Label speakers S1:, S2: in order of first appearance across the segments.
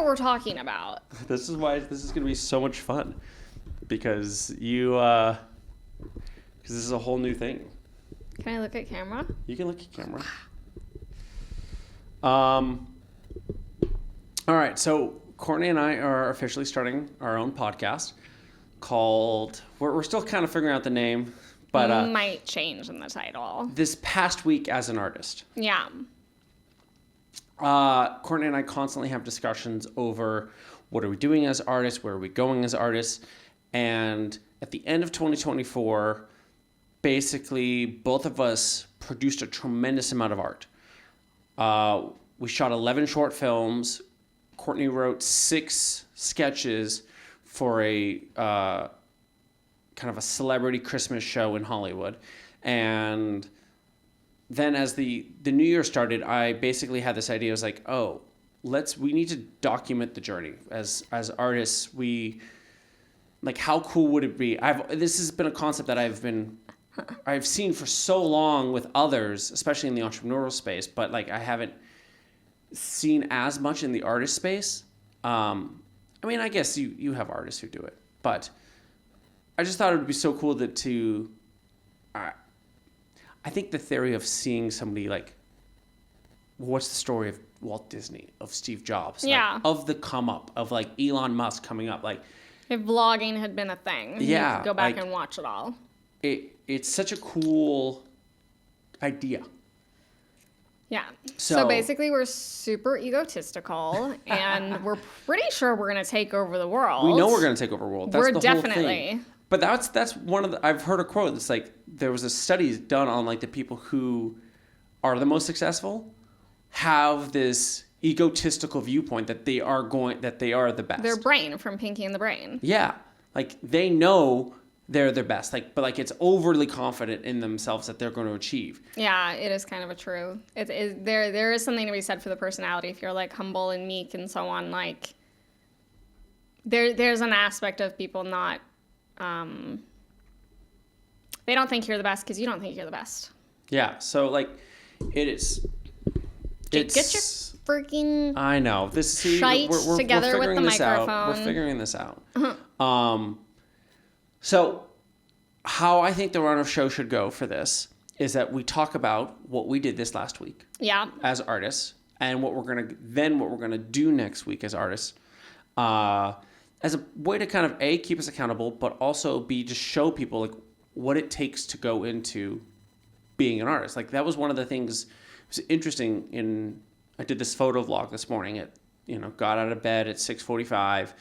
S1: we're talking about.
S2: This is why this is going to be so much fun. Because because this is a whole new thing.
S1: Can I look at camera?
S2: You can look at camera. All right, so Courtney and I are officially starting our own podcast called, we're still kind of figuring out the name, but
S1: might change in the title.
S2: This Past Week as an Artist.
S1: Yeah.
S2: Courtney and I constantly have discussions over what are we doing as artists, where are we going as artists, and at the end of 2024, basically both of us produced a tremendous amount of art. We shot 11 short films. Courtney wrote 6 sketches for a kind of a celebrity Christmas show in Hollywood. And then as the new year started, I basically had this idea. I was like, oh, we need to document the journey. As artists, like, how cool would it be? This has been a concept that I've seen for so long with others, especially in the entrepreneurial space, but like I haven't seen as much in the artist space. I mean, I guess you have artists who do it, but I just thought it would be so cool I think the theory of seeing somebody like, what's the story of Walt Disney, of Steve Jobs,
S1: like,
S2: of the come up, of like Elon Musk coming up, like
S1: if vlogging had been a thing, you could go back and watch it all.
S2: It's such a cool idea.
S1: Yeah. So basically we're super egotistical and we're pretty sure we're going to take over the world.
S2: We know we're going to take over the world. That's
S1: we're
S2: the
S1: definitely.
S2: Whole thing. But that's one of I've heard a quote that's like, there was a study done on like the people who are the most successful have this egotistical viewpoint that they are the best.
S1: Their brain from Pinky and the Brain.
S2: Yeah. Like they know they're their best, but it's overly confident in themselves that they're going to achieve.
S1: Yeah, it is kind of a true. There is something to be said for the personality. If you're like humble and meek and so on, like there's an aspect of people not. They don't think you're the best because you don't think you're the best.
S2: Yeah, so like it is.
S1: Get your freaking.
S2: I know this.
S1: Shite together with the microphone.
S2: We're figuring this out. So, how I think the run of show should go for this is that we talk about what we did this last week, as artists, and what we're gonna do next week as artists, as a way to kind of keep us accountable, but also to show people like what it takes to go into being an artist. Like that was one of the things. It was interesting. I did this photo vlog this morning. Got out of bed at 6:45.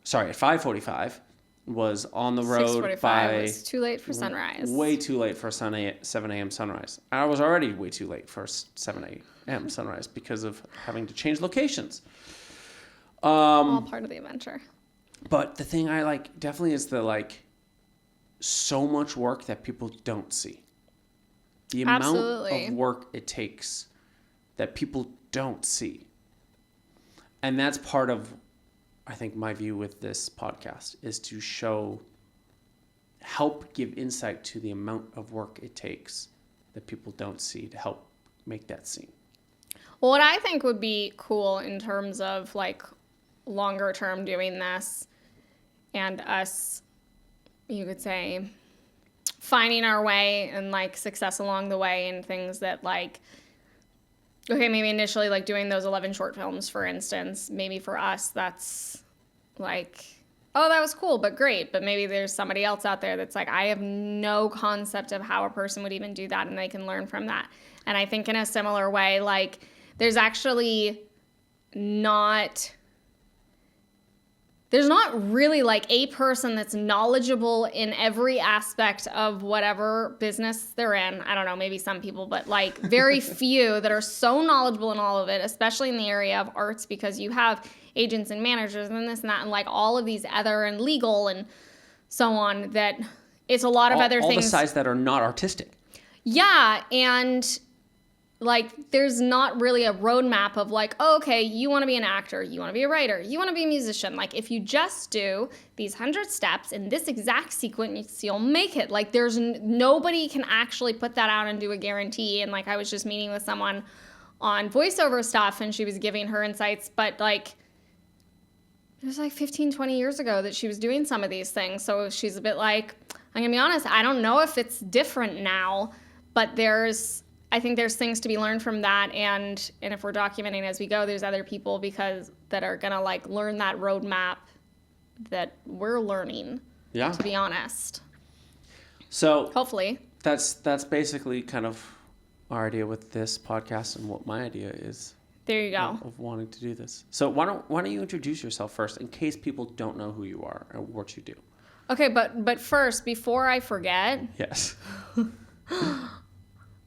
S2: Sorry, at 5:45. Was on the road
S1: 6:45 was too late for sunrise.
S2: Way too late for 7 a.m. sunrise. I was already way too late for 7 a.m. sunrise because of having to change locations.
S1: All part of the adventure.
S2: But the thing I like definitely is so much work that people don't see. The amount of work it takes that people don't see. And that's part of, I think, my view with this podcast is to help give insight to the amount of work it takes that people don't see to help make that scene.
S1: Well, what I think would be cool in terms of like longer term doing this and us, you could say, finding our way and like success along the way and things that like, okay, maybe initially like doing those 11 short films, for instance, maybe for us, that's like, oh, that was cool, but great. But maybe there's somebody else out there that's like, I have no concept of how a person would even do that, and they can learn from that. And I think in a similar way, like there's not really like a person that's knowledgeable in every aspect of whatever business they're in. I don't know, maybe some people, but like very few that are so knowledgeable in all of it, especially in the area of arts, because you have agents and managers and this and that and like all of these other and legal and so on, that it's a lot of other things.
S2: All the sides that are not artistic.
S1: Yeah, and like there's not really a roadmap of like, oh, okay, you want to be an actor, you want to be a writer, you want to be a musician. Like if you just do these 100 steps in this exact sequence, you'll make it. Like there's nobody can actually put that out and do a guarantee. And like I was just meeting with someone on voiceover stuff and she was giving her insights, but like it was like 15, 20 years ago that she was doing some of these things. So she's a bit like, I'm going to be honest, I don't know if it's different now, but I think there's things to be learned from that. And if we're documenting as we go, there's other people that are going to like learn that roadmap that we're learning,
S2: Yeah.
S1: to be honest.
S2: So
S1: Hopefully.
S2: that's basically kind of our idea with this podcast and what my idea is.
S1: There you go.
S2: Of wanting to do this. So why don't you introduce yourself first, in case people don't know who you are and what you do?
S1: Okay, but first, before I forget,
S2: Yes.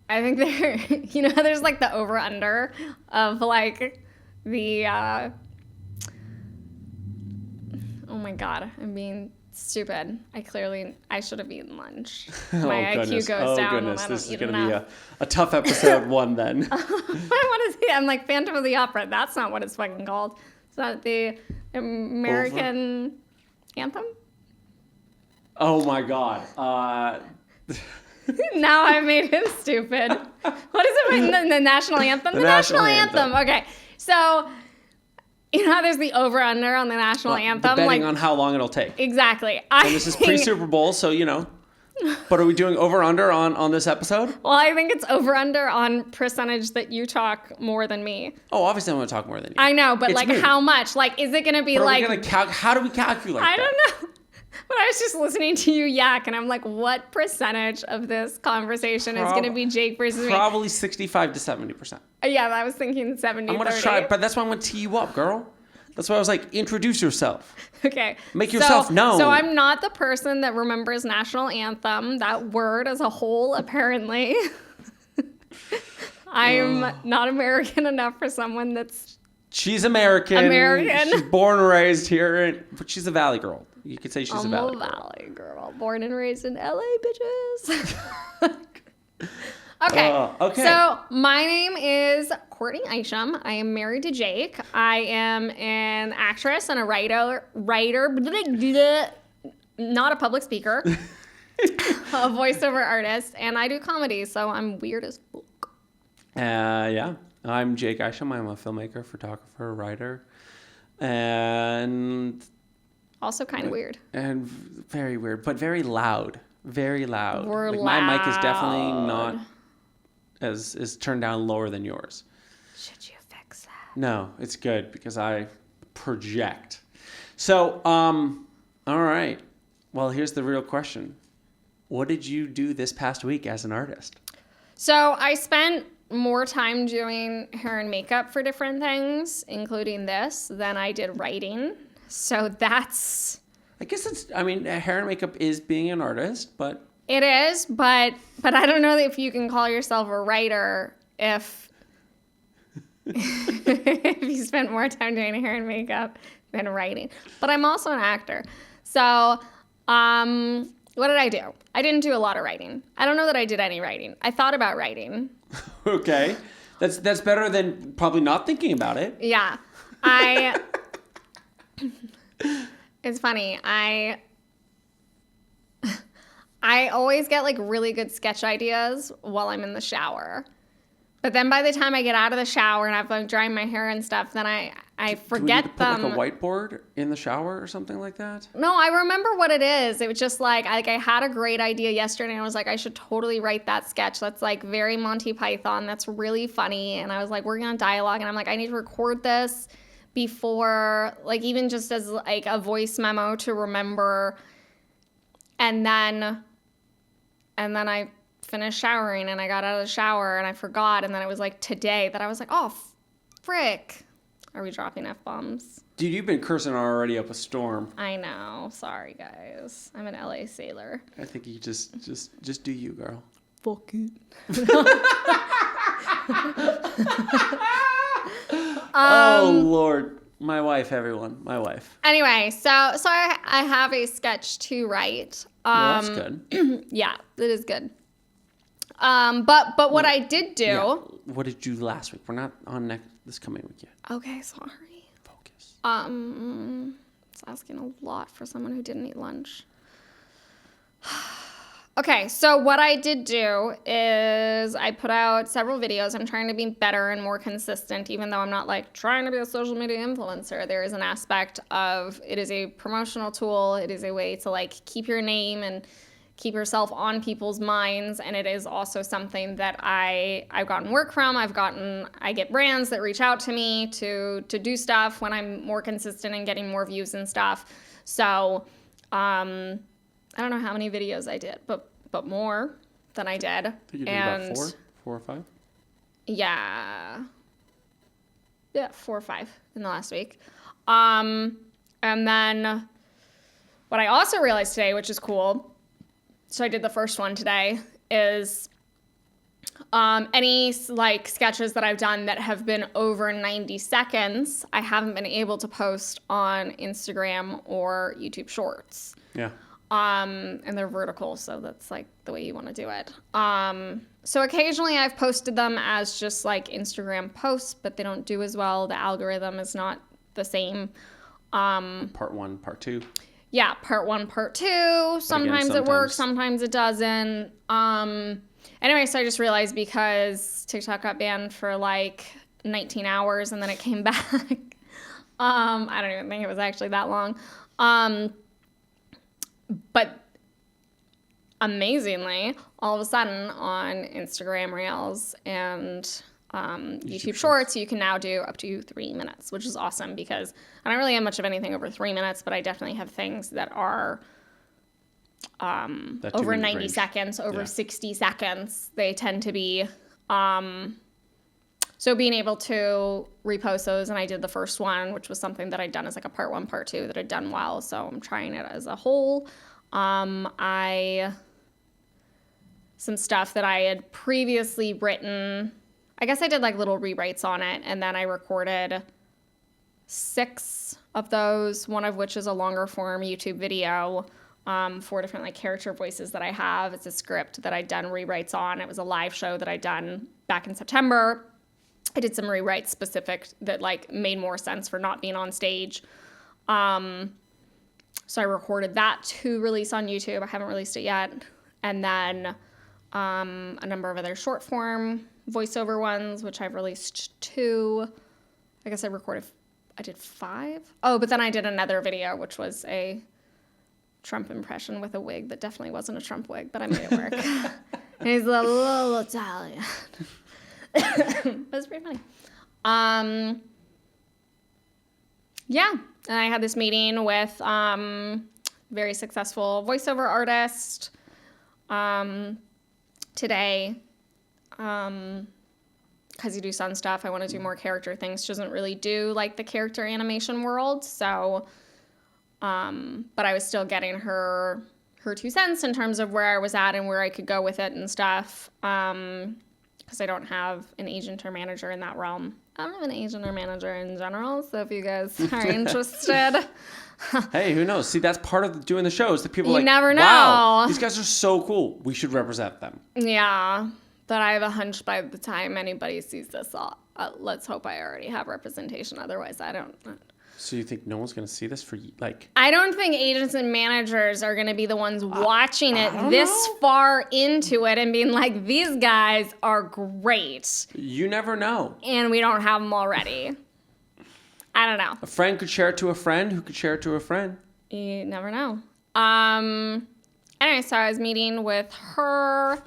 S1: I think there's like the over under of like the oh my god, I'm being stupid. I should have eaten lunch. My IQ goes down when I don't
S2: This is
S1: eat
S2: going to
S1: enough.
S2: be a tough episode one then.
S1: I want to see. I'm like Phantom of the Opera. That's not what it's fucking called. It's not the American anthem.
S2: Oh my god.
S1: Now I made him stupid. What is it? The national anthem? The national anthem. Okay. So, you know how there's the over-under on the national anthem?
S2: Depending on how long it'll take.
S1: Exactly.
S2: And this is pre-Super Bowl, so you know. But are we doing over-under on this episode?
S1: Well, I think it's over-under on percentage that you talk more than me.
S2: Oh, obviously I'm going to talk more than you.
S1: I know, but
S2: It's
S1: like
S2: me.
S1: how much? Like, is it going to be
S2: But
S1: like...
S2: are we gonna how do we calculate
S1: I
S2: that?
S1: don't know. But I was just listening to you yak, and I'm like, what percentage of this conversation is going to be Jake versus me?
S2: Probably 65 to 70%.
S1: Yeah, I was thinking 70,
S2: I'm going to
S1: 30.
S2: try, but that's why I'm going to tee you up, girl. That's why I was like, introduce yourself.
S1: Okay.
S2: Make yourself known.
S1: So I'm not the person that remembers national anthem, that word as a whole, apparently. I'm not American enough for someone that's...
S2: She's American. She's born and raised here, but she's a Valley girl. You could say she's a Valley girl.
S1: Valley girl. Born and raised in LA, bitches. Okay.
S2: Okay.
S1: So my name is Courtney Isham. I am married to Jake. I am an actress and a writer, not a public speaker, a voiceover artist, and I do comedy, so I'm weird as fuck.
S2: Yeah. I'm Jake Isham. I'm a filmmaker, photographer, writer, and
S1: Also kind of weird.
S2: And very weird, but very loud. Very loud.
S1: We're
S2: like my mic is definitely not is turned down lower than yours.
S1: Should you fix that?
S2: No, it's good because I project. So, all right. Well, here's the real question. What did you do this past week as an artist?
S1: So I spent more time doing hair and makeup for different things, including this, than I did writing. So that's...
S2: I guess hair and makeup is being an artist, but...
S1: It is, but I don't know if you can call yourself a writer if if you spent more time doing hair and makeup than writing. But I'm also an actor. So, what did I do? I didn't do a lot of writing. I don't know that I did any writing. I thought about writing.
S2: Okay. That's better than probably not thinking about it.
S1: Yeah. It's funny. I always get like really good sketch ideas while I'm in the shower. But then by the time I get out of the shower and I've like drying my hair and stuff, then I forget
S2: Do we need to put
S1: them.
S2: like a whiteboard in the shower or something like that?
S1: No, I remember what it is. It was just like I had a great idea yesterday and I was like, I should totally write that sketch. That's like very Monty Python. That's really funny. And I was like working on dialogue and I'm like, I need to record this before, like even just as like a voice memo to remember. And then I finished showering and I got out of the shower and I forgot. And then it was like today that I was like, oh, frick. Are we dropping F-bombs?
S2: Dude, you've been cursing already up a storm.
S1: I know. Sorry, guys. I'm an LA sailor.
S2: I think you just do you, girl.
S1: Fuck it.
S2: Oh, Lord. My wife, everyone. My wife.
S1: Anyway, so I have a sketch to write.
S2: Well, that's good.
S1: Yeah, it is good. But what I did do.
S2: Yeah. What did you do last week? We're not on this coming week yet.
S1: Okay, sorry.
S2: Focus.
S1: It's asking a lot for someone who didn't eat lunch. Okay, so what I did do is I put out several videos. I'm trying to be better and more consistent, even though I'm not like trying to be a social media influencer. There is an aspect of it is a promotional tool. It is a way to like keep your name and keep yourself on people's minds. And it is also something that I've gotten work from. I get brands that reach out to me to do stuff when I'm more consistent and getting more views and stuff. So, I don't know how many videos I did, but more than I did.
S2: I think you did about 4 or 5.
S1: Yeah, 4 or 5 in the last week. And then what I also realized today, which is cool, so I did the first one today, is any like sketches that I've done that have been over 90 seconds, I haven't been able to post on Instagram or YouTube Shorts.
S2: Yeah.
S1: And they're vertical, so that's like the way you want to do it. So occasionally I've posted them as just like Instagram posts, but they don't do as well. The algorithm is not the same.
S2: Part 1, part 2.
S1: Yeah, part 1, part 2. Sometimes it works, sometimes it doesn't. Anyway, so I just realized because TikTok got banned for like 19 hours and then it came back. I don't even think it was actually that long. But amazingly, all of a sudden on Instagram Reels and YouTube Shorts, you can now do up to 3 minutes, which is awesome because I don't really have much of anything over 3 minutes, but I definitely have things that are over 90 seconds, over 60 seconds. They tend to be. So being able to repost those, and I did the first one, which was something that I'd done as like a part 1, part 2 that I'd done well. So I'm trying it as a whole. Some stuff that I had previously written, I guess I did like little rewrites on it, and then I recorded 6 of those, one of which is a longer form YouTube video, 4 different like character voices that I have. It's a script that I'd done rewrites on. It was a live show that I'd done back in September. I did some rewrites specific that like made more sense for not being on stage. So I recorded that to release on YouTube. I haven't released it yet. And then a number of other short form voiceover ones, which I've released 2. I guess I did 5. Oh, but then I did another video, which was a Trump impression with a wig that definitely wasn't a Trump wig, but I made it work. He's a little Italian. It was pretty funny. Yeah, and I had this meeting with very successful voiceover artist today. Because you do sun stuff, I want to do more character things. She doesn't really do like the character animation world, so but I was still getting her 2 cents in terms of where I was at and where I could go with it and stuff. Because I don't have an agent or manager in that realm. I don't have an agent or manager in general, so if you guys are interested.
S2: Hey, who knows? See, that's part of doing the shows. That people
S1: You
S2: like,
S1: never know.
S2: wow, these guys are so cool. We should represent them.
S1: Yeah, but I have a hunch by the time anybody sees this, let's hope I already have representation. Otherwise, I don't.
S2: So you think no one's going to see this for, like...
S1: I don't think agents and managers are going to be the ones watching it this far into it and being like, these guys are great.
S2: You never know.
S1: And we don't have them already. I don't know.
S2: A friend could share it to a friend who could share it to a friend.
S1: You never know. Anyway, so I was meeting with her.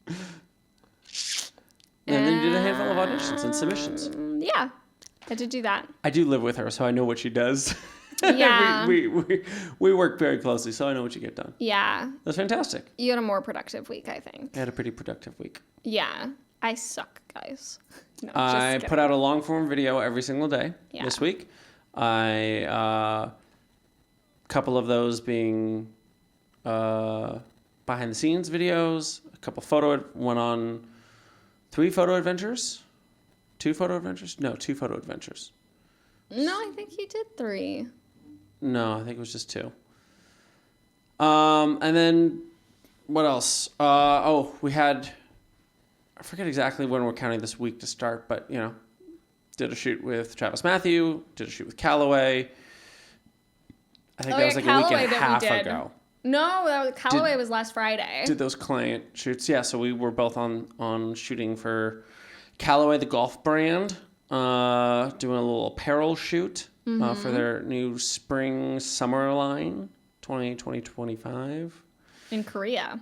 S2: And then you did a handful of auditions and submissions.
S1: Yeah. I did do that.
S2: I do live with her, so I know what she does.
S1: Yeah.
S2: we work very closely, so I know what you get done.
S1: Yeah.
S2: That's fantastic.
S1: You had a more productive week, I think.
S2: I had a pretty productive week.
S1: Yeah. I suck, guys. No,
S2: I put out a long form video every single day this week. A couple of those being behind the scenes videos, a couple went on 3 photo adventures. 2 photo adventures? No, 2 photo adventures.
S1: No, I think you did 3.
S2: No, I think it was just 2. And then what else? We had, I forget exactly when we're counting this week to start, but did a shoot with Travis Matthew, did a shoot with Callaway. I think that was like Callaway a week and a half ago.
S1: No, Callaway was last Friday.
S2: Did those client shoots. Yeah, so we were both on shooting for Callaway, the golf brand, doing a little apparel shoot for their new spring summer line, 2025.
S1: In Korea.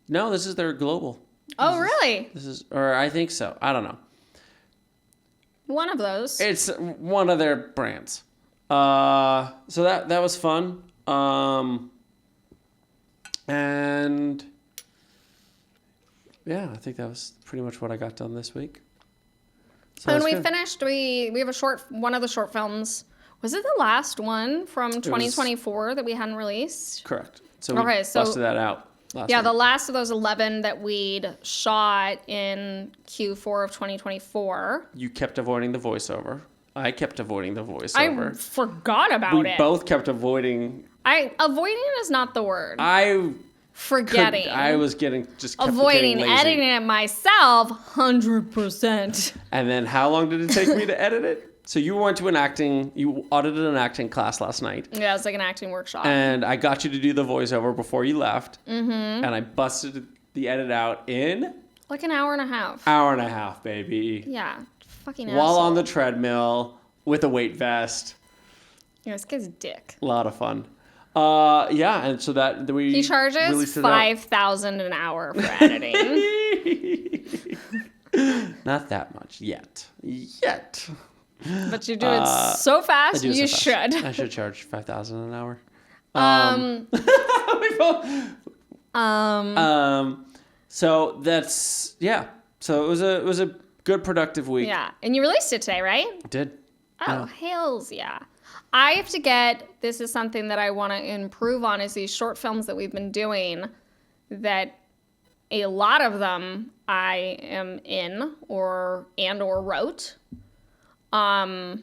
S2: No, this is their global.
S1: Oh, really?
S2: Or I think so. I don't know.
S1: One of those.
S2: It's one of their brands. So that was fun. And yeah, I think that was pretty much what I got done this week. So
S1: when we
S2: good.
S1: finished, we have one of the short films. Was it the last one from 2024 that we hadn't released?
S2: Correct. So we busted that out last week.
S1: The last of those 11 that we'd shot in Q4 of 2024.
S2: You kept avoiding the voiceover. I kept avoiding the voiceover.
S1: I forgot about it.
S2: We both kept avoiding.
S1: Avoiding is not the word. Forgetting.
S2: I was kept
S1: avoiding
S2: getting lazy.
S1: editing it myself, 100%.
S2: And then how long did it take me to edit it? So you audited an acting class last night.
S1: Yeah, it was like an acting workshop.
S2: And I got you to do the voiceover before you left. Mm-hmm. And I busted the edit out in?
S1: Like an hour and a half.
S2: Hour and a half, baby.
S1: Yeah, fucking
S2: While
S1: asshole.
S2: on the treadmill with a weight vest.
S1: Yeah, this guy's a dick.
S2: A lot of fun. And so that we
S1: He charges $5,000 an hour for editing.
S2: Not that much yet.
S1: But you do it so fast, you should.
S2: I should charge $5,000 an hour. So that's So it was a good productive week.
S1: Yeah, and you released it today, right?
S2: I did.
S1: Oh, hells yeah. This is something that I want to improve on, is these short films that we've been doing, that a lot of them I am in or wrote. Well,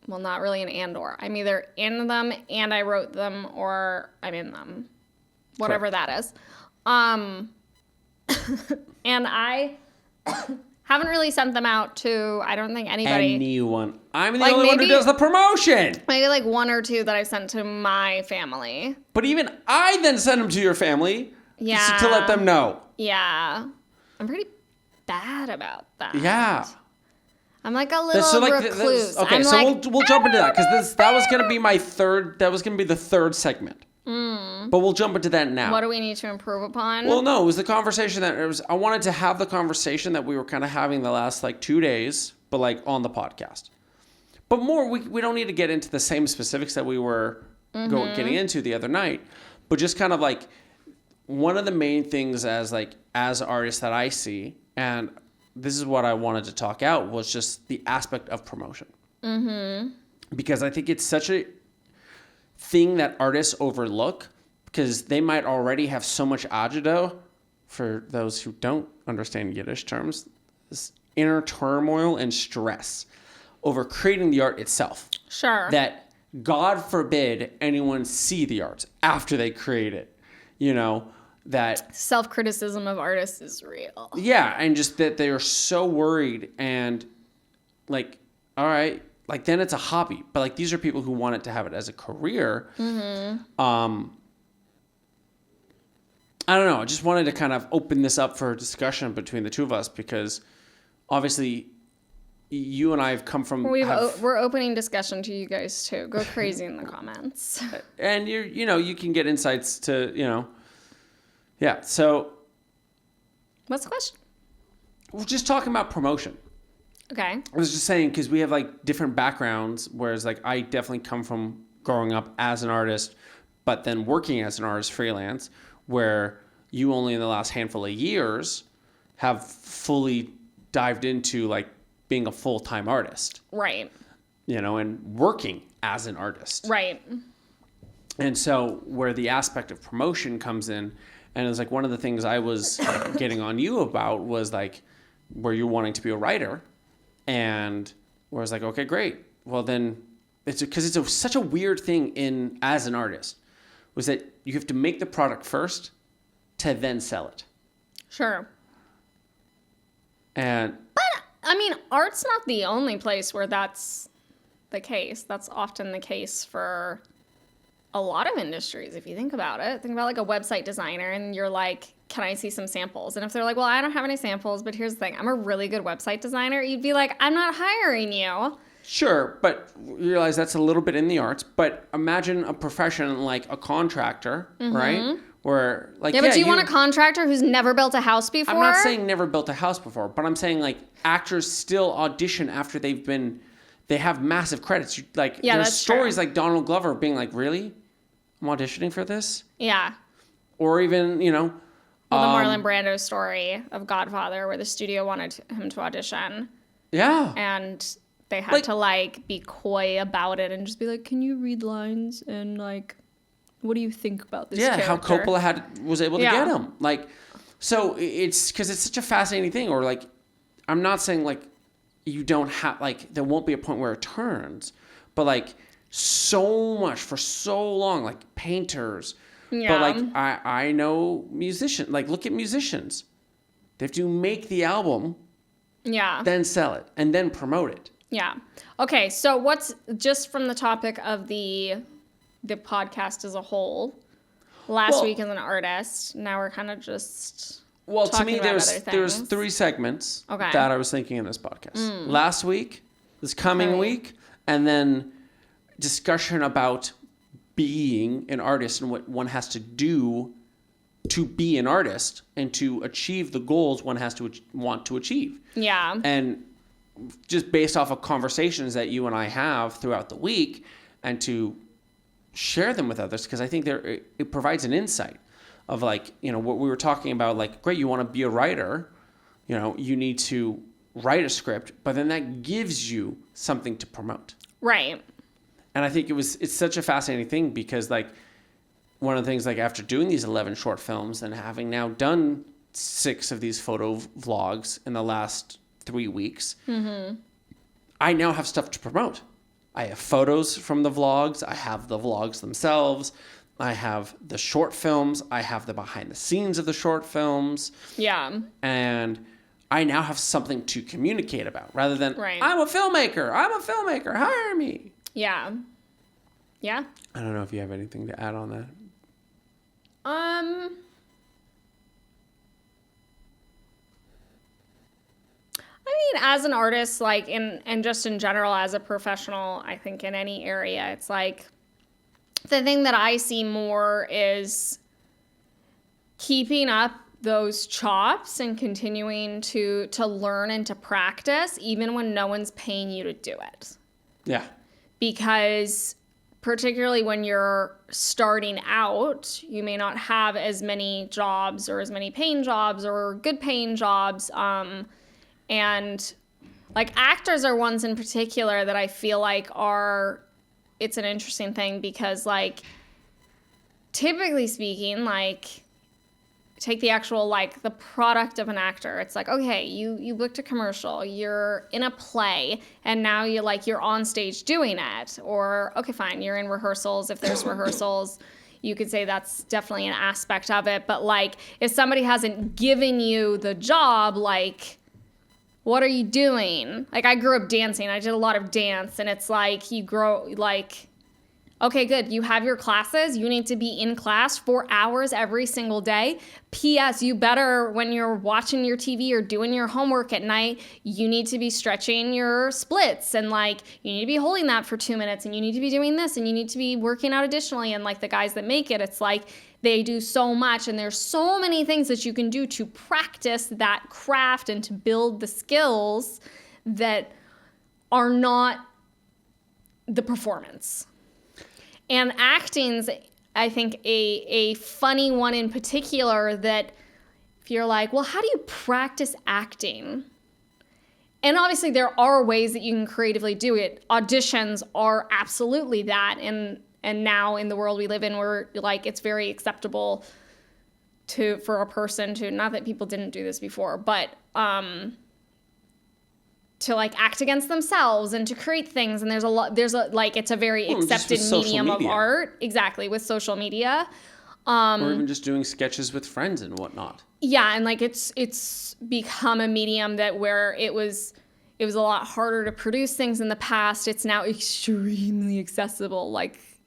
S1: not really an and/or. I'm either in them and I wrote them, or I'm in them. Whatever
S2: Correct.
S1: that is. And I haven't really sent them out to, I don't think anybody.
S2: Anyone. I'm the only one who does the promotion.
S1: Maybe like one or two that I sent to my family.
S2: But even I then send them to your family.
S1: Yeah.
S2: To let them know.
S1: Yeah. I'm pretty bad about that.
S2: Yeah.
S1: I'm like a little recluse.
S2: We'll jump into that, because that was going to be my third. That was going to be the third segment. But we'll jump into that now.
S1: What do we need to improve upon?
S2: Well, no, it was the conversation I wanted to have the conversation that we were kind of having the last 2 days, but on the podcast. But more, we don't need to get into the same specifics that we were getting into the other night, but just kind of one of the main things as artists that I see, and this is what I wanted to talk out, was just the aspect of promotion. Mm-hmm. Because I think it's such a thing that artists overlook, because they might already have so much agito, for those who don't understand Yiddish terms, this inner turmoil and stress over creating the art itself.
S1: Sure.
S2: That God forbid anyone see the art after they create it. That
S1: self-criticism of artists is real.
S2: Yeah, and just that they are so worried, and all right, then it's a hobby. But these are people who want it to have it as a career. Mm-hmm. I don't know. I just wanted to kind of open this up for a discussion between the two of us, because obviously you and I have come from.
S1: We're opening discussion to you guys too. Go crazy in the comments.
S2: And you can get insights to Yeah. So.
S1: What's the question?
S2: We're just talking about promotion.
S1: Okay.
S2: I was just saying, because we have different backgrounds, whereas I definitely come from growing up as an artist, but then working as an artist freelance, where you only in the last handful of years have fully dived into being a full-time artist.
S1: Right.
S2: And working as an artist.
S1: Right.
S2: And so where the aspect of promotion comes in, and it's one of the things I was getting on you about was where you're wanting to be a writer, and where I was okay, great. Well, then it's because it's such a weird thing as an artist, was that you have to make the product first to then sell it.
S1: Sure.
S2: But
S1: art's not the only place where that's the case. That's often the case for a lot of industries, if you think about it. Think about like a website designer and you're like, can I see some samples? And if they're like, well, I don't have any samples, but here's the thing, I'm a really good website designer, you'd be like, I'm not hiring you.
S2: Sure, but you realize that's a little bit in the arts. But imagine a profession like a contractor, right? Where like
S1: But do you want a contractor who's never built a house before?
S2: I'm not saying never built a house before, but I'm saying like actors still audition after they have massive credits. Like there's stories like Donald Glover being like, really? I'm auditioning for this?
S1: Yeah.
S2: Or even,
S1: well, the Marlon Brando story of Godfather where the studio wanted him to audition.
S2: Yeah.
S1: And they had to be coy about it and just be like, can you read lines and what do you think about this character?
S2: How Coppola was able to get him. So it's because it's such a fascinating thing. Or I'm not saying you don't have, there won't be a point where it turns, but so much for so long, painters.
S1: Yeah.
S2: But I know musicians, look at musicians. They have to make the album.
S1: Yeah.
S2: Then sell it and then promote it.
S1: Yeah. Okay. So what's just from the topic of the podcast as a whole, last week as an artist, now we're kind of just
S2: to me there's 3 segments that I was thinking in this podcast. Last week, this coming week, and then discussion about being an artist and what one has to do to be an artist and to achieve the goals one has to want to achieve.
S1: Yeah.
S2: And just based off of conversations that you and I have throughout the week, and to share them with others, because I think it provides an insight of what we were talking about, great, you want to be a writer, you need to write a script, but then that gives you something to promote.
S1: Right.
S2: And I think it's such a fascinating thing because one of the things after doing these 11 short films and having now done 6 of these photo vlogs in the last 3 weeks, I now have stuff to promote. I have photos from the vlogs. I have the vlogs themselves. I have the short films. I have the behind the scenes of the short films.
S1: Yeah.
S2: And I now have something to communicate about rather than,
S1: right.
S2: I'm a filmmaker, hire me.
S1: Yeah. Yeah.
S2: I don't know if you have anything to add on that.
S1: I mean, as an artist, and just in general as a professional, I think in any area, it's the thing that I see more is keeping up those chops and continuing to learn and to practice, even when no one's paying you to do it.
S2: Yeah.
S1: Because particularly when you're starting out, you may not have as many jobs or as many paying jobs or good paying jobs. And actors are ones in particular that I feel it's an interesting thing because typically speaking, take the actual the product of an actor. It's okay, you booked a commercial, you're in a play, and now you're on stage doing it. Or okay, fine, you're in rehearsals. If there's rehearsals, you could say that's definitely an aspect of it. But if somebody hasn't given you the job, what are you doing? I grew up dancing. I did a lot of dance, and it's you grow okay, good. You have your classes. You need to be in class 4 hours every single day. P.S. You better, when you're watching your TV or doing your homework at night, you need to be stretching your splits. And you need to be holding that for 2 minutes. And you need to be doing this. And you need to be working out additionally. And the guys that make it, it's they do so much. And there's so many things that you can do to practice that craft and to build the skills that are not the performance. And acting's, I think, a funny one in particular that if you're well, how do you practice acting? And obviously there are ways that you can creatively do it. Auditions are absolutely that. And now in the world we live in, where it's very acceptable for a person to, not that people didn't do this before, but to act against themselves and to create things. And it's a very accepted medium of art. Exactly. With social media.
S2: Or even just doing sketches with friends and whatnot.
S1: Yeah. And it's become a medium that where it was a lot harder to produce things in the past. It's now extremely accessible.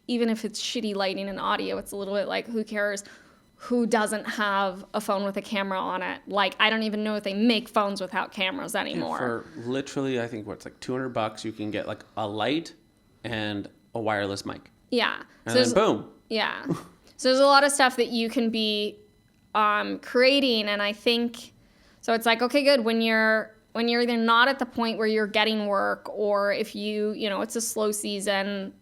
S1: even if it's shitty lighting and audio, it's a little bit like, who cares who doesn't have a phone with a camera on it? Like, I don't even know if they make phones without cameras anymore.
S2: For literally, I think it's like $200, you can get like a light and a wireless mic.
S1: Yeah.
S2: And then boom.
S1: Yeah. So there's a lot of stuff that you can be creating, and I think so. It's like, okay, good. When you're either not at the point where you're getting work, or if it's a slow season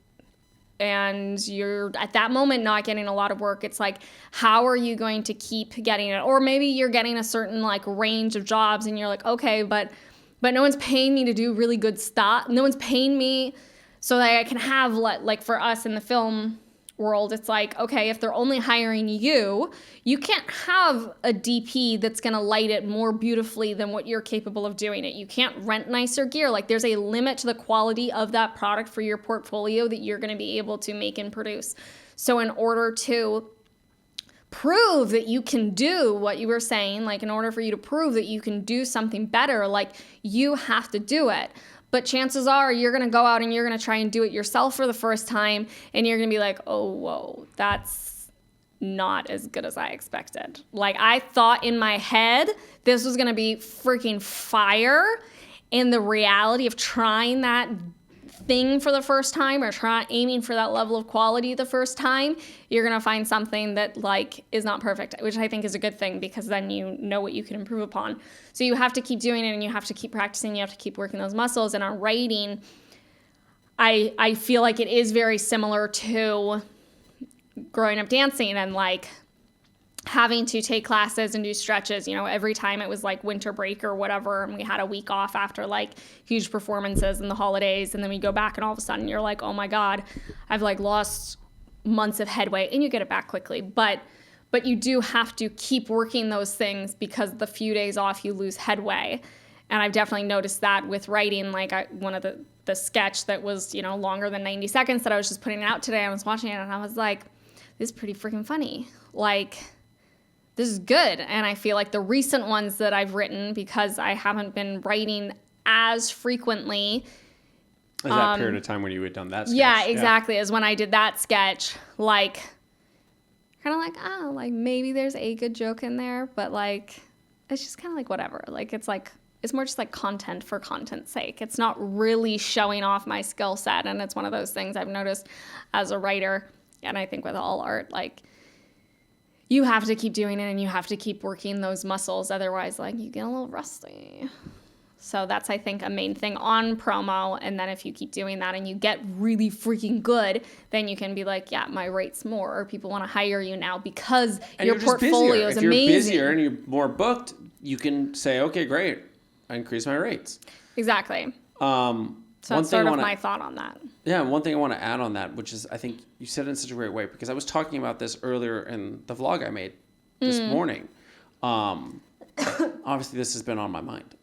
S1: and you're at that moment not getting a lot of work, it's like, how are you going to keep getting it? Or maybe you're getting a certain like range of jobs and you're like, okay, but no one's paying me to do really good stuff. No one's paying me so that I can have, like for us in the film world, it's like, okay, if they're only hiring you can't have a DP that's going to light it more beautifully than what you're capable of doing it. You can't rent nicer gear. Like, there's a limit to the quality of that product for your portfolio that you're going to be able to make and produce. So in order to prove that you can do what you were saying, like in order for you to prove that you can do something better, like, you have to do it. But chances are you're going to go out and you're going to try and do it yourself for the first time, and you're going to be like, oh, whoa, that's not as good as I expected. Like, I thought in my head this was going to be freaking fire, and the reality of trying that thing for the first time, or aiming for that level of quality the first time, you're going to find something that like is not perfect, which I think is a good thing, because then you know what you can improve upon. So you have to keep doing it, and you have to keep practicing. You have to keep working those muscles. And on writing, I feel like it is very similar to growing up dancing and like having to take classes and do stretches, every time it was like winter break or whatever, and we had a week off after like huge performances and the holidays, and then we go back and all of a sudden you're like, oh my God, I've like lost months of headway, and you get it back quickly. But you do have to keep working those things, because the few days off you lose headway. And I've definitely noticed that with writing. Like, one of the sketch that was, longer than 90 seconds that I was just putting out today, I was watching it and I was like, this is pretty freaking funny. Like, this is good. And I feel like the recent ones that I've written, because I haven't been writing as frequently.
S2: Is that period of time when you had done that sketch?
S1: Yeah, exactly. As when I did that sketch, like, kind of like, oh, like maybe there's a good joke in there, but like, it's just kind of like whatever. Like, it's more just like content for content's sake. It's not really showing off my skill set. And it's one of those things I've noticed as a writer, and I think with all art, like, you have to keep doing it, and you have to keep working those muscles. Otherwise, like, you get a little rusty. So that's, I think, a main thing on promo. And then if you keep doing that and you get really freaking good, then you can be like, yeah, my rate's more, or people want to hire you now because your portfolio is amazing.
S2: If you're busier and you're more booked, you can say, okay, great, I increase my rates.
S1: Exactly. So that's sort of my thought on that.
S2: Yeah, one thing I want to add on that, which is, I think you said it in such a great way, because I was talking about this earlier in the vlog I made this morning. Obviously, this has been on my mind.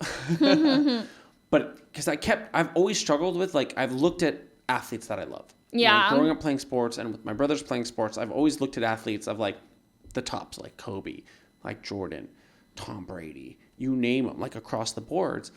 S2: But because I've always struggled with, like, I've looked at athletes that I love.
S1: Yeah.
S2: Growing up playing sports, and with my brothers playing sports, I've always looked at athletes of, like, the tops, like Kobe, like Jordan, Tom Brady, you name them, like, across the boards.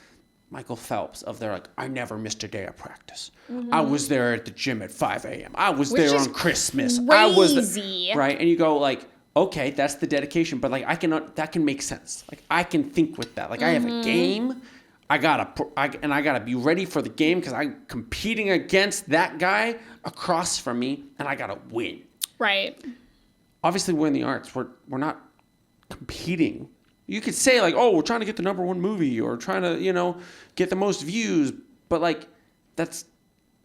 S2: Michael Phelps, of they're like, I never missed a day of practice. I was there at the gym at 5 a.m. I was there on Christmas.
S1: Crazy.
S2: I was right, and you go like, okay, that's the dedication, but like that can make sense. Like, I can think with that. Like, I have a game, I gotta be ready for the game, because I'm competing against that guy across from me, and I gotta win.
S1: Right.
S2: Obviously, we're in the arts. We're not competing. You could say, like, oh, we're trying to get the #1 movie, or trying to, get the most views. But, like, that's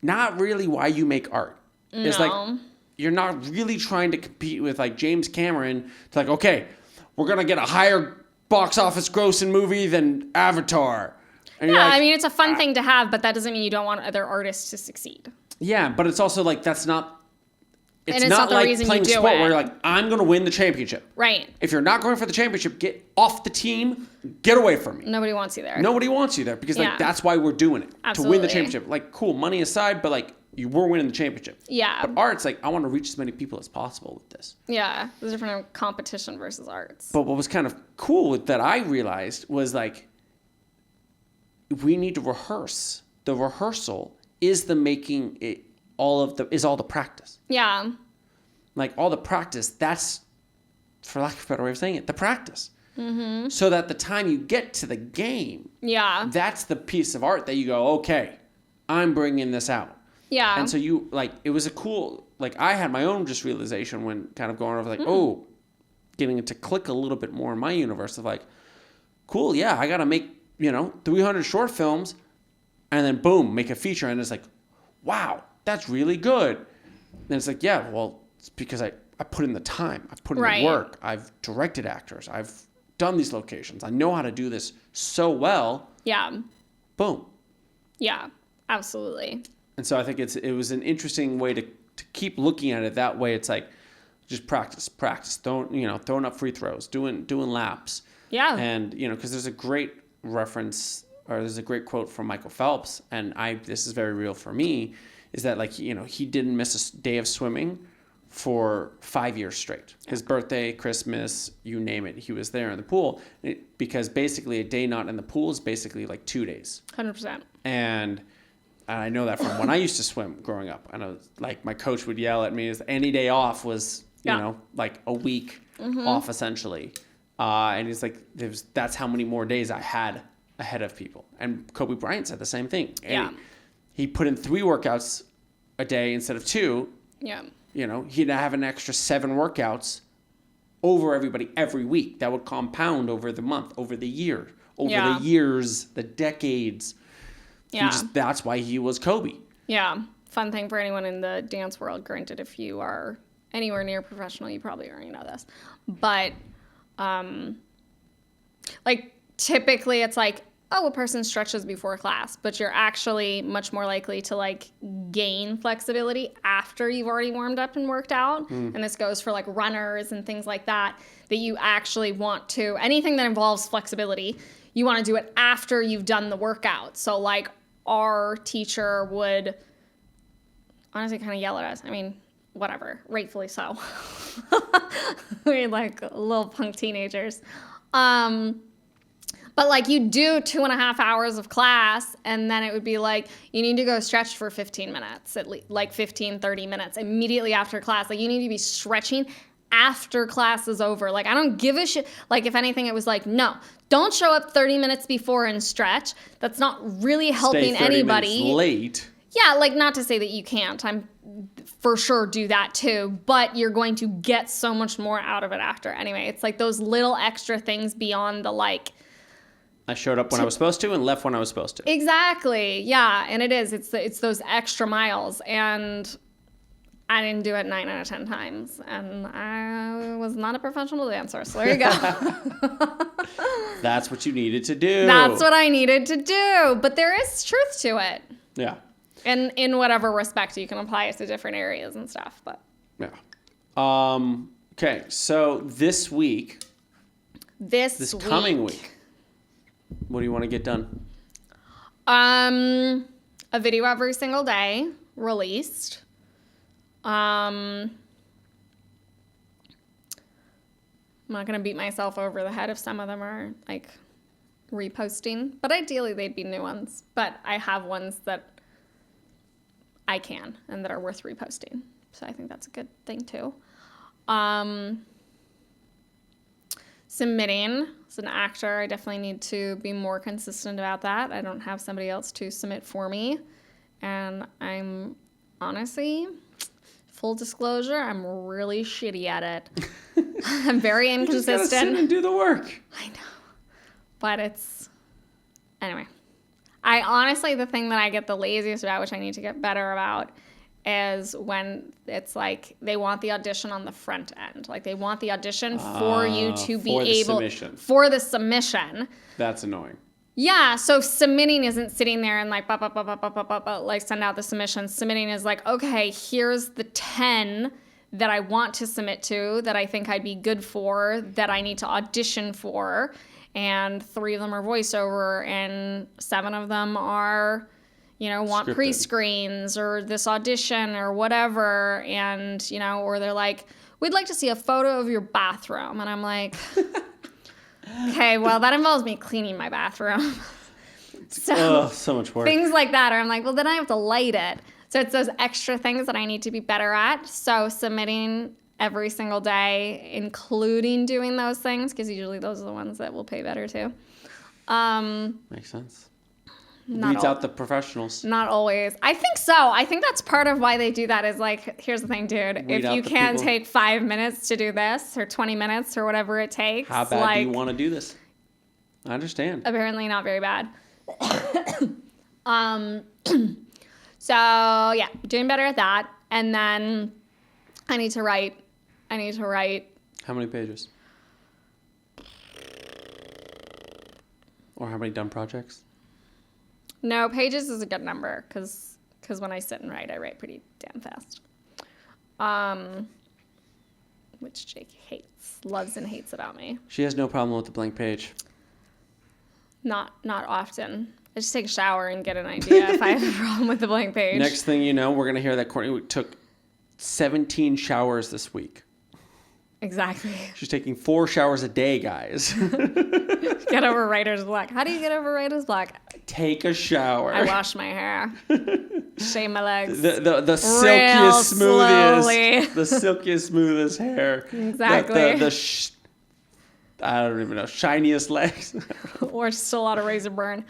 S2: not really why you make art.
S1: No.
S2: It's like, you're not really trying to compete with, like, James Cameron. It's like, okay, we're going to get a higher box office grossing movie than Avatar. And
S1: yeah, like, I mean, it's a fun thing to have, but that doesn't mean you don't want other artists to succeed.
S2: Yeah, but it's also, like, that's not...
S1: It's not like playing sport
S2: where you're like, I'm going to win the championship.
S1: Right.
S2: If you're not going for the championship, get off the team. Get away from me.
S1: Nobody wants you there.
S2: Nobody wants you there, because like that's why we're doing it.
S1: Absolutely.
S2: To win the championship. Like, cool, money aside, but like, we're winning the championship.
S1: Yeah.
S2: But art's like, I want to reach as many people as possible with this.
S1: Yeah. There's a different competition versus arts.
S2: But what was kind of cool that I realized was like, we need to rehearse. The rehearsal is the making it all the practice.
S1: Yeah.
S2: Like all the practice, that's, for lack of a better way of saying it, the practice. Mm-hmm. So that the time you get to the game,
S1: Yeah.
S2: that's the piece of art that you go, okay, I'm bringing this out.
S1: Yeah.
S2: And so you, like, it was a cool, like, I had my own just realization when kind of going over, like, oh, getting it to click a little bit more in my universe of like, cool, yeah, I got to make, 300 short films and then boom, make a feature. And it's like, wow, that's really good. And it's like, yeah, well, it's because I put in the time. I've put in the work. I've directed actors. I've done these locations. I know how to do this so well.
S1: Yeah.
S2: Boom.
S1: Yeah, absolutely.
S2: And so I think it was an interesting way to keep looking at it that way. It's like, just practice, throwing up free throws, doing laps.
S1: Yeah.
S2: And, because there's a great reference, or there's a great quote from Michael Phelps, and this is very real for me, is that, like, he didn't miss a day of swimming for 5 years straight. His birthday, Christmas, you name it, he was there in the pool. Because basically a day not in the pool is basically like 2 days.
S1: 100%.
S2: And I know that from when I used to swim growing up. I know, like, my coach would yell at me, any day off was, like a week off essentially. And he's like, that's how many more days I had ahead of people. And Kobe Bryant said the same thing. And he put in 3 workouts a day instead of 2.
S1: Yeah.
S2: He'd have an extra 7 workouts over everybody every week. That would compound over the month, over the year, over the years, the decades.
S1: Yeah.
S2: That's why he was Kobe.
S1: Yeah. Fun thing for anyone in the dance world. Granted, if you are anywhere near professional, you probably already know this. But, like, typically it's like, oh, a person stretches before class, but you're actually much more likely to, like, gain flexibility after you've already warmed up and worked out. And this goes for, like, runners and things like that you actually want to, anything that involves flexibility, you want to do it after you've done the workout. So, like, our teacher would honestly kind of yell at us. I mean, whatever, rightfully so. We're like little punk teenagers. But, like, you do 2.5 hours of class, and then it would be like, you need to go stretch for 15 minutes, at least, like 15, 30 minutes immediately after class. Like, you need to be stretching after class is over. Like, I don't give a shit. Like, if anything, it was like, no, don't show up 30 minutes before and stretch. That's not really helping
S2: Stay 30
S1: anybody.
S2: Minutes late.
S1: Yeah, like, not to say that you can't. I'm for sure do that too, but you're going to get so much more out of it after. Anyway, it's like those little extra things beyond the, like,
S2: I showed up when I was supposed to and left when I was supposed to.
S1: Exactly. Yeah, and it is. It's those extra miles, and I didn't do it 9 out of 10 times, and I was not a professional dancer. So there you go.
S2: That's what you needed to do.
S1: That's what I needed to do. But there is truth to it.
S2: Yeah.
S1: And in whatever respect, you can apply it to different areas and stuff. But
S2: yeah. Okay. So this coming week, what do you want to get done?
S1: A video every single day released. I'm not going to beat myself over the head if some of them are, like, reposting. But ideally, they'd be new ones. But I have ones that I can and that are worth reposting. So I think that's a good thing, too. Submitting. As an actor, I definitely need to be more consistent about that. I don't have somebody else to submit for me. And I'm honestly, full disclosure, I'm really shitty at it. I'm very inconsistent.
S2: You just gotta sit and do the work.
S1: I know. But anyway. I honestly, the thing that I get the laziest about, which I need to get better about, is when it's like they want the audition on the front end. Like, they want the audition for you to be able for the submission.
S2: That's annoying.
S1: Yeah, so submitting isn't sitting there and like like send out the submission. Submitting is like, okay, here's the 10 that I want to submit to, that I think I'd be good for, that I need to audition for, and 3 of them are voiceover, and 7 of them are, want
S2: Scripted.
S1: pre-screens or this audition or whatever, and, or they're like, we'd like to see a photo of your bathroom. And I'm like, okay, well, that involves me cleaning my bathroom.
S2: So much work.
S1: Things like that, or I'm like, well, then I have to light it. So it's those extra things that I need to be better at. So submitting every single day, including doing those things, because usually those are the ones that will pay better too.
S2: Makes sense.
S1: Not
S2: Weeds out the professionals.
S1: Not always. I think so. I think that's part of why they do that is like, here's the thing, dude.
S2: Weed
S1: If
S2: out
S1: you
S2: the
S1: can't
S2: people.
S1: take 5 minutes to do this or 20 minutes or whatever it takes.
S2: How bad
S1: like,
S2: do you want to do this? I understand.
S1: Apparently not very bad. So yeah, doing better at that. And then I need to write.
S2: How many pages? Or how many done projects?
S1: No, pages is a good number because when I sit and write, I write pretty damn fast. Which Jake loves and hates about me.
S2: She has no problem with the blank page.
S1: Not often. I just take a shower and get an idea if I have a problem with the blank page.
S2: Next thing you know, we're going to hear that Courtney took 17 showers this week.
S1: Exactly.
S2: She's taking 4 showers a day, guys.
S1: Get over writer's block. How do you get over writer's block?
S2: Take a shower.
S1: I wash my hair. Shave my legs.
S2: The silkiest, smoothest hair.
S1: Exactly.
S2: I don't even know, shiniest legs.
S1: Or just a lot of razor burn.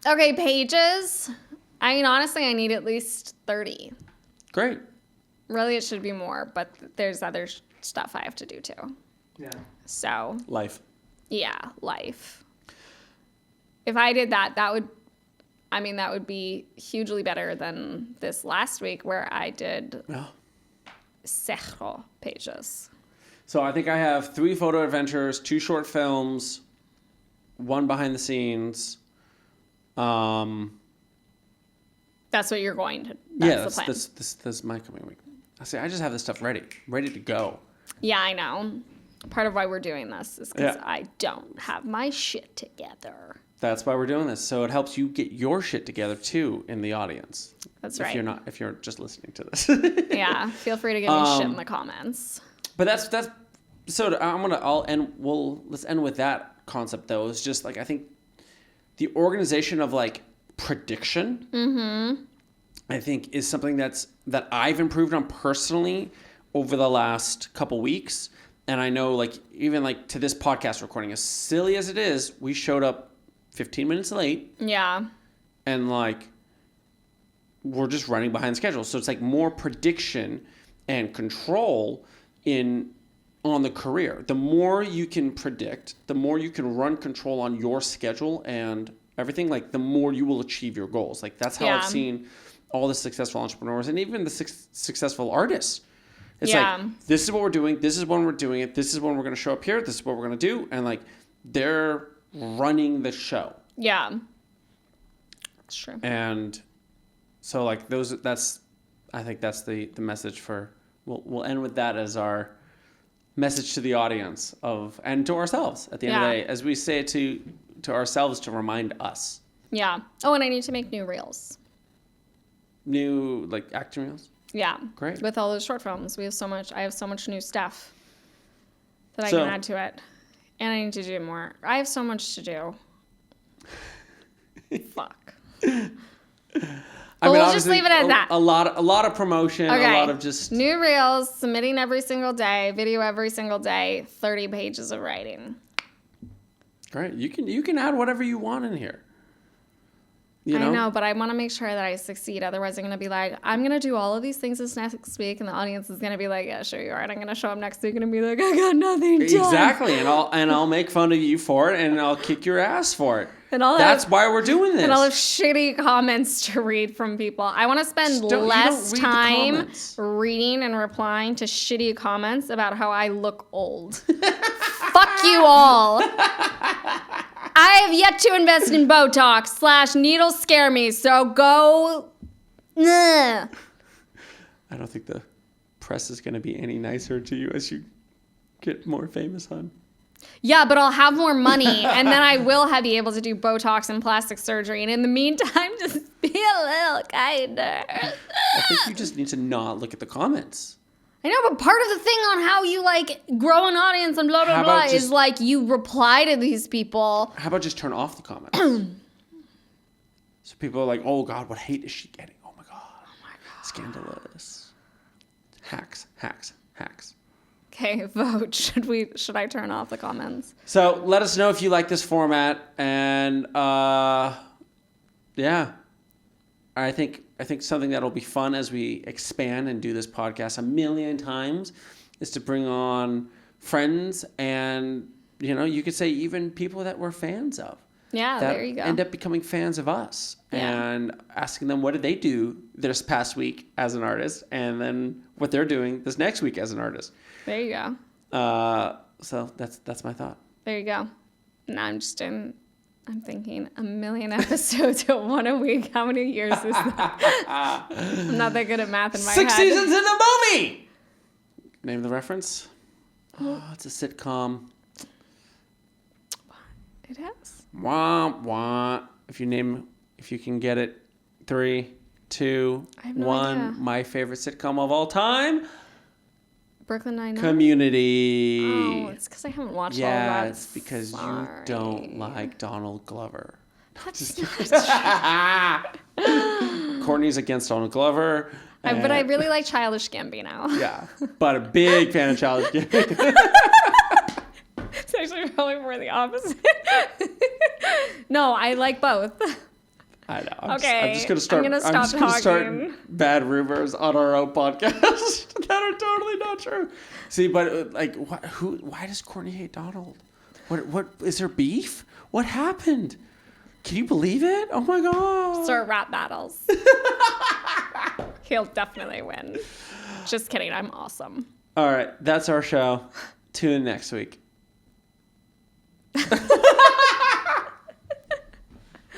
S1: Okay, pages. I mean, honestly, I need at least 30.
S2: Great.
S1: Really, it should be more, but there's other stuff I have to do too.
S2: Yeah.
S1: So.
S2: Life.
S1: Yeah, life. If I did that, that would be hugely better than this last week where I did 0 pages.
S2: So I think I have 3 photo adventures, 2 short films, 1 behind the scenes.
S1: That's what you're going to. That's the plan.
S2: That's my coming week. I just have this stuff ready to go.
S1: Yeah, I know. Part of why we're doing this is because I don't have my shit together.
S2: That's why we're doing this. So it helps you get your shit together too in the audience.
S1: That's right.
S2: If you're just listening to this.
S1: Yeah, feel free to give me shit in the comments.
S2: But that's so let's end with that concept though. It's just like I think the organization of like prediction I think is something that I've improved on personally over the last couple weeks. And I know like even like to this podcast recording, as silly as it is, we showed up 15 minutes late.
S1: Yeah.
S2: And like we're just running behind schedule. So it's like more prediction and control on the career. The more you can predict, the more you can run control on your schedule and everything, like the more you will achieve your goals. Like that's how I've seen all the successful entrepreneurs and even the successful artists. It's like, this is what we're doing. This is when we're doing it. This is when we're going to show up here. This is what we're going to do. And like, they're running the show.
S1: Yeah. That's true.
S2: And so like I think that's the message for, we'll end with that as our message to the audience and to ourselves at the end of the day, as we say it to ourselves to remind us.
S1: Yeah. Oh, and I need to make new reels.
S2: New like acting reels?
S1: Yeah.
S2: Great.
S1: With all those short films. I have so much new stuff that I can add to it. And I need to do more. I have so much to do. Fuck. We'll just leave it at that.
S2: A lot of promotion, a lot of just
S1: new reels, submitting every single day, video every single day, 30 pages of writing.
S2: Great. You can add whatever you want in here. I
S1: know, but I want to make sure that I succeed. Otherwise, I'm going to be like, I'm going to do all of these things this next week, and the audience is going to be like, yeah, sure you are. And I'm going to show up next week and be like, I got nothing done.
S2: Exactly, and I'll make fun of you for it, and I'll kick your ass for it. That's why we're doing this.
S1: And I'll have shitty comments to read from people. I want to spend less time reading and replying to shitty comments about how I look old. Fuck you all. I have yet to invest in Botox / needles scare me, so go. Ugh.
S2: I don't think the press is going to be any nicer to you as you get more famous, hon.
S1: Yeah, but I'll have more money, and then I will be able to do Botox and plastic surgery. And in the meantime, just be a little kinder.
S2: I think you just need to not look at the comments.
S1: I know, but part of the thing on how you, like, grow an audience and blah, blah, blah is, like, you reply to these people.
S2: How about just turn off the comments? So people are like, oh God, what hate is she getting? Oh my God. Scandalous. Hacks.
S1: Okay, vote. Should I turn off the comments?
S2: So let us know if you like this format, and yeah, I think something that'll be fun as we expand and do this podcast a million times is to bring on friends and, you know, you could say even people that we're fans of.
S1: Yeah,
S2: that
S1: there you go.
S2: end up becoming fans of us and asking them what did they do this past week as an artist, and then what they're doing this next week as an artist.
S1: There you go.
S2: So that's my thought.
S1: There you go. Now I'm thinking a million episodes at one a week. How many years is that? I'm not that good at math in my head.
S2: 6 seasons in the movie! Name the reference? Oh, it's a sitcom.
S1: It is.
S2: Wah, wah. If you can get it. 3, 2,
S1: I have no
S2: 1.
S1: idea.
S2: My favorite sitcom of all time.
S1: Brooklyn Nine-Nine.
S2: Community.
S1: Oh, it's because I haven't watched all of that.
S2: Yeah, it's because you don't like Donald Glover.
S1: That's not true.
S2: Courtney's against Donald Glover.
S1: But I really like Childish Gambino.
S2: Yeah, but a big fan of Childish Gambino.
S1: It's actually probably more the opposite. No, I like both.
S2: I know. I'm
S1: Okay,
S2: just gonna start.
S1: I'm gonna stop
S2: start
S1: talking.
S2: bad rumors on our own podcast that are totally not true. See, but like, why does Courtney hate Donald? What is there beef? What happened? Can you believe it? Oh my God!
S1: Start rap battles. He'll definitely win. Just kidding. I'm awesome.
S2: All right, that's our show. Tune in next week.